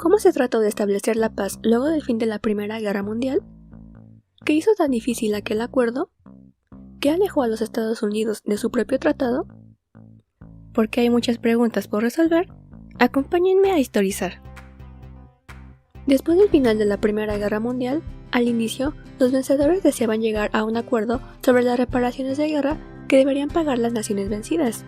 ¿Cómo se trató de establecer la paz luego del fin de la Primera Guerra Mundial? ¿Qué hizo tan difícil aquel acuerdo? ¿Qué alejó a los Estados Unidos de su propio tratado? Porque hay muchas preguntas por resolver, acompáñenme a historizar. Después del final de la Primera Guerra Mundial, al inicio, los vencedores deseaban llegar a un acuerdo sobre las reparaciones de guerra que deberían pagar las naciones vencidas.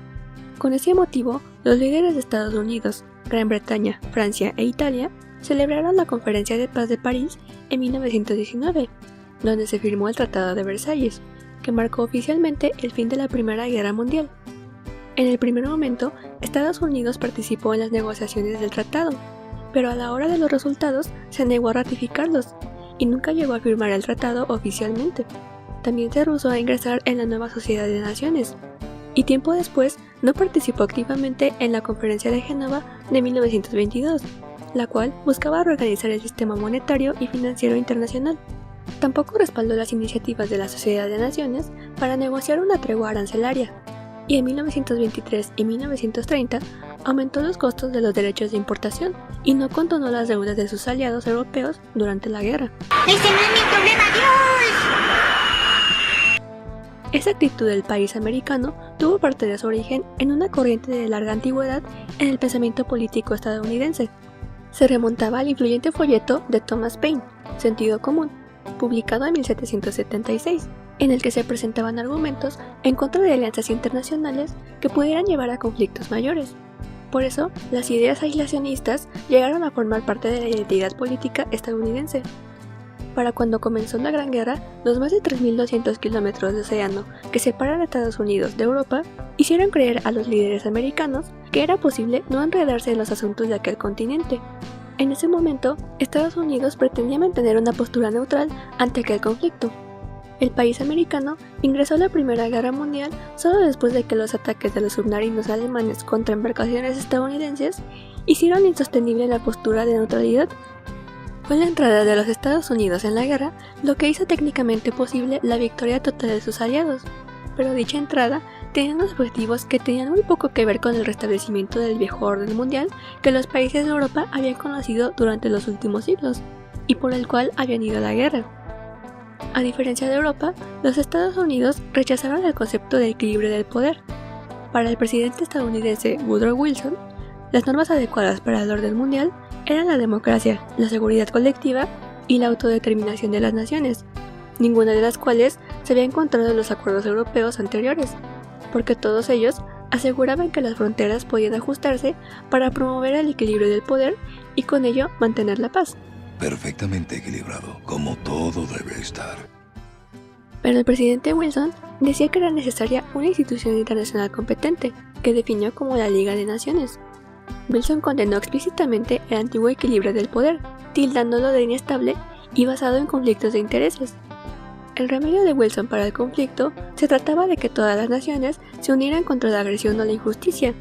Con ese motivo, los líderes de Estados Unidos, Gran Bretaña, Francia e Italia celebraron la Conferencia de Paz de París en 1919, donde se firmó el Tratado de Versalles, que marcó oficialmente el fin de la Primera Guerra Mundial. En el primer momento, Estados Unidos participó en las negociaciones del tratado, pero a la hora de los resultados se negó a ratificarlos y nunca llegó a firmar el tratado oficialmente. También se rehusó a ingresar en la nueva Sociedad de Naciones, y tiempo después no participó activamente en la Conferencia de Génova de 1922, la cual buscaba reorganizar el sistema monetario y financiero internacional. Tampoco respaldó las iniciativas de la Sociedad de Naciones para negociar una tregua arancelaria, y en 1923 y 1930 aumentó los costos de los derechos de importación y no condonó las deudas de sus aliados europeos durante la guerra. ¡Ese no es mi problema, Dios! Esa actitud del país americano tuvo parte de su origen en una corriente de larga antigüedad en el pensamiento político estadounidense. Se remontaba al influyente folleto de Thomas Paine, Sentido Común, publicado en 1776, en el que se presentaban argumentos en contra de alianzas internacionales que pudieran llevar a conflictos mayores. Por eso, las ideas aislacionistas llegaron a formar parte de la identidad política estadounidense. Para cuando comenzó la Gran Guerra, los más de 3.200 kilómetros de océano que separan a Estados Unidos de Europa hicieron creer a los líderes americanos que era posible no enredarse en los asuntos de aquel continente. En ese momento, Estados Unidos pretendía mantener una postura neutral ante aquel conflicto. El país americano ingresó a la Primera Guerra Mundial solo después de que los ataques de los submarinos alemanes contra embarcaciones estadounidenses hicieron insostenible la postura de neutralidad. Fue la entrada de los Estados Unidos en la guerra lo que hizo técnicamente posible la victoria total de sus aliados, pero dicha entrada tenía unos objetivos que tenían muy poco que ver con el restablecimiento del viejo orden mundial que los países de Europa habían conocido durante los últimos siglos, y por el cual habían ido a la guerra. A diferencia de Europa, los Estados Unidos rechazaron el concepto de equilibrio del poder. Para el presidente estadounidense Woodrow Wilson, las normas adecuadas para el orden mundial eran la democracia, la seguridad colectiva y la autodeterminación de las naciones, ninguna de las cuales se había encontrado en los acuerdos europeos anteriores, porque todos ellos aseguraban que las fronteras podían ajustarse para promover el equilibrio del poder y con ello mantener la paz. Perfectamente equilibrado, como todo debe estar. Pero el presidente Wilson decía que era necesaria una institución internacional competente, que definió como la Liga de Naciones. Wilson condenó explícitamente el antiguo equilibrio del poder, tildándolo de inestable y basado en conflictos de intereses. El remedio de Wilson para el conflicto se trataba de que todas las naciones se unieran contra la agresión o la injusticia,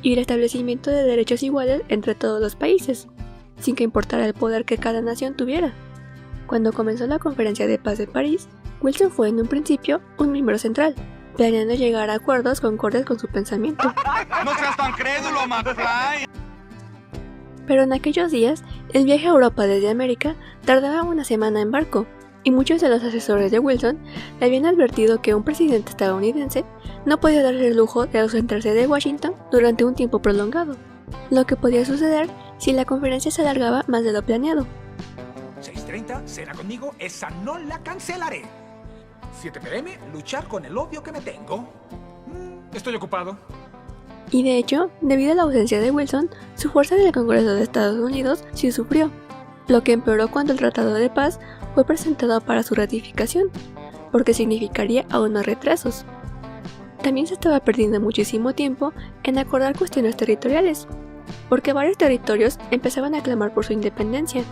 y el establecimiento de derechos iguales entre todos los países, sin que importara el poder que cada nación tuviera. Cuando comenzó la Conferencia de Paz de París, Wilson fue en un principio un miembro central, planeando llegar a acuerdos concordes con su pensamiento. ¡No seas tan crédulo, McFly! Pero en aquellos días, el viaje a Europa desde América tardaba una semana en barco, y muchos de los asesores de Wilson le habían advertido que un presidente estadounidense no podía darse el lujo de ausentarse de Washington durante un tiempo prolongado, lo que podía suceder si la conferencia se alargaba más de lo planeado. 6:30, cena conmigo, esa no la cancelaré. 7 p.m, luchar con el odio que me tengo. Estoy ocupado. Y de hecho, debido a la ausencia de Wilson, su fuerza en el Congreso de Estados Unidos sí sufrió, lo que empeoró cuando el Tratado de Paz fue presentado para su ratificación, porque significaría aún más retrasos. También se estaba perdiendo muchísimo tiempo en acordar cuestiones territoriales, porque varios territorios empezaban a clamar por su independencia,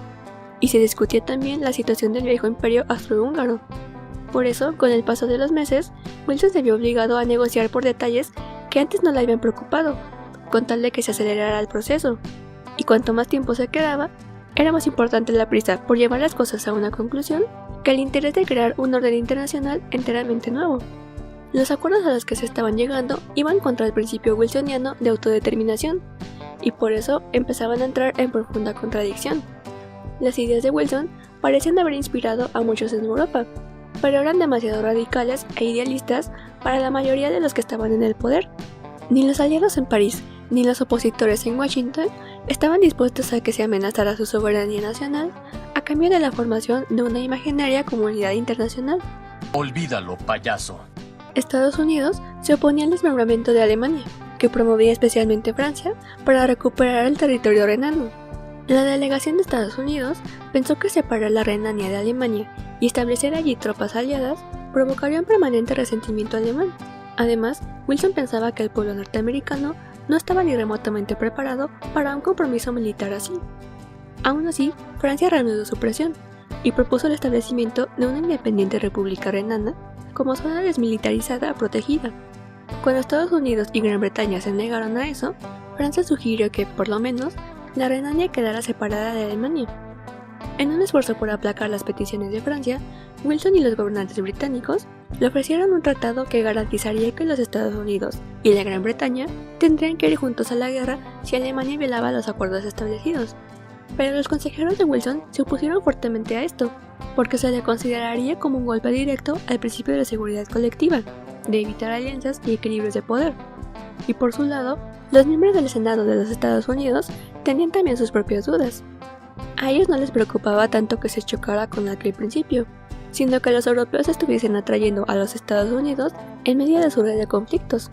y se discutía también la situación del viejo imperio austrohúngaro. Por eso, con el paso de los meses, Wilson se vio obligado a negociar por detalles que antes no le habían preocupado, con tal de que se acelerara el proceso, y cuanto más tiempo se quedaba, era más importante la prisa por llevar las cosas a una conclusión que el interés de crear un orden internacional enteramente nuevo. Los acuerdos a los que se estaban llegando iban contra el principio wilsoniano de autodeterminación, y por eso empezaban a entrar en profunda contradicción. Las ideas de Wilson parecían haber inspirado a muchos en Europa, pero eran demasiado radicales e idealistas para la mayoría de los que estaban en el poder. Ni los aliados en París, ni los opositores en Washington estaban dispuestos a que se amenazara su soberanía nacional a cambio de la formación de una imaginaria comunidad internacional. Olvídalo, payaso. Estados Unidos se oponía al desmembramiento de Alemania, que promovía especialmente Francia para recuperar el territorio renano. La delegación de Estados Unidos pensó que separar la Renania de Alemania y establecer allí tropas aliadas provocaría un permanente resentimiento alemán. Además, Wilson pensaba que el pueblo norteamericano no estaba ni remotamente preparado para un compromiso militar así. Aún así, Francia reanudó su presión y propuso el establecimiento de una independiente república renana como zona desmilitarizada protegida. Cuando Estados Unidos y Gran Bretaña se negaron a eso, Francia sugirió que, por lo menos, la Renania quedara separada de Alemania. En un esfuerzo por aplacar las peticiones de Francia, Wilson y los gobernantes británicos le ofrecieron un tratado que garantizaría que los Estados Unidos y la Gran Bretaña tendrían que ir juntos a la guerra si Alemania violaba los acuerdos establecidos. Pero los consejeros de Wilson se opusieron fuertemente a esto, porque se le consideraría como un golpe directo al principio de la seguridad colectiva, de evitar alianzas y equilibrios de poder. Y por su lado, los miembros del Senado de los Estados Unidos tenían también sus propias dudas. A ellos no les preocupaba tanto que se chocara con aquel principio, sino que los europeos estuviesen atrayendo a los Estados Unidos en medio de su red de conflictos.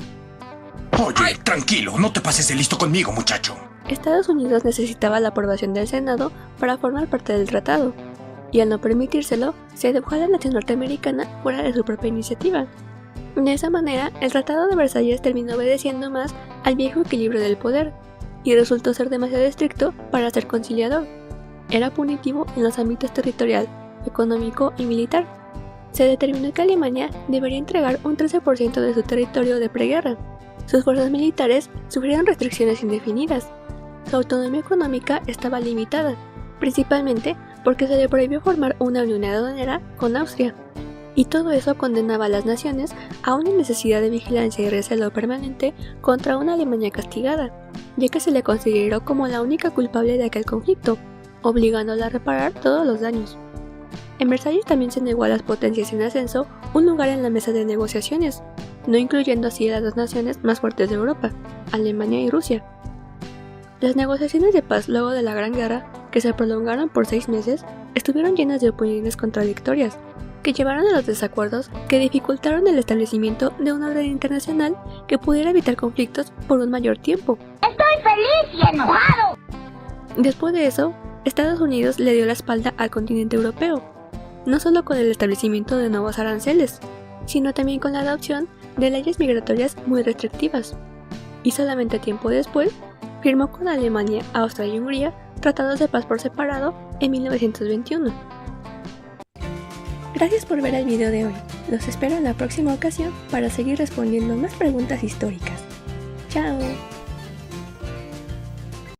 Oye, tranquilo, no te pases de listo conmigo, muchacho. Estados Unidos necesitaba la aprobación del Senado para formar parte del tratado, y al no permitírselo, se dejó a la nación norteamericana fuera de su propia iniciativa. De esa manera, el Tratado de Versalles terminó obedeciendo más al viejo equilibrio del poder, y resultó ser demasiado estricto para ser conciliador. Era punitivo en los ámbitos territorial, económico y militar. Se determinó que Alemania debería entregar un 13% de su territorio de preguerra. Sus fuerzas militares sufrieron restricciones indefinidas. Su autonomía económica estaba limitada, principalmente porque se le prohibió formar una unión aduanera con Austria. Y todo eso condenaba a las naciones a una necesidad de vigilancia y recelo permanente contra una Alemania castigada, ya que se le consideró como la única culpable de aquel conflicto, obligándola a reparar todos los daños. En Versalles también se negó a las potencias en ascenso un lugar en la mesa de negociaciones, no incluyendo así a las dos naciones más fuertes de Europa, Alemania y Rusia. Las negociaciones de paz luego de la Gran Guerra, que se prolongaron por 6 meses, estuvieron llenas de opiniones contradictorias, que llevaron a los desacuerdos que dificultaron el establecimiento de un orden internacional que pudiera evitar conflictos por un mayor tiempo. Estoy feliz y enojado. Después de eso, Estados Unidos le dio la espalda al continente europeo, no solo con el establecimiento de nuevos aranceles, sino también con la adopción de leyes migratorias muy restrictivas. Y solamente tiempo después, firmó con Alemania, Austria y Hungría tratados de paz por separado en 1921. Gracias por ver el video de hoy. Los espero en la próxima ocasión para seguir respondiendo más preguntas históricas. ¡Chao!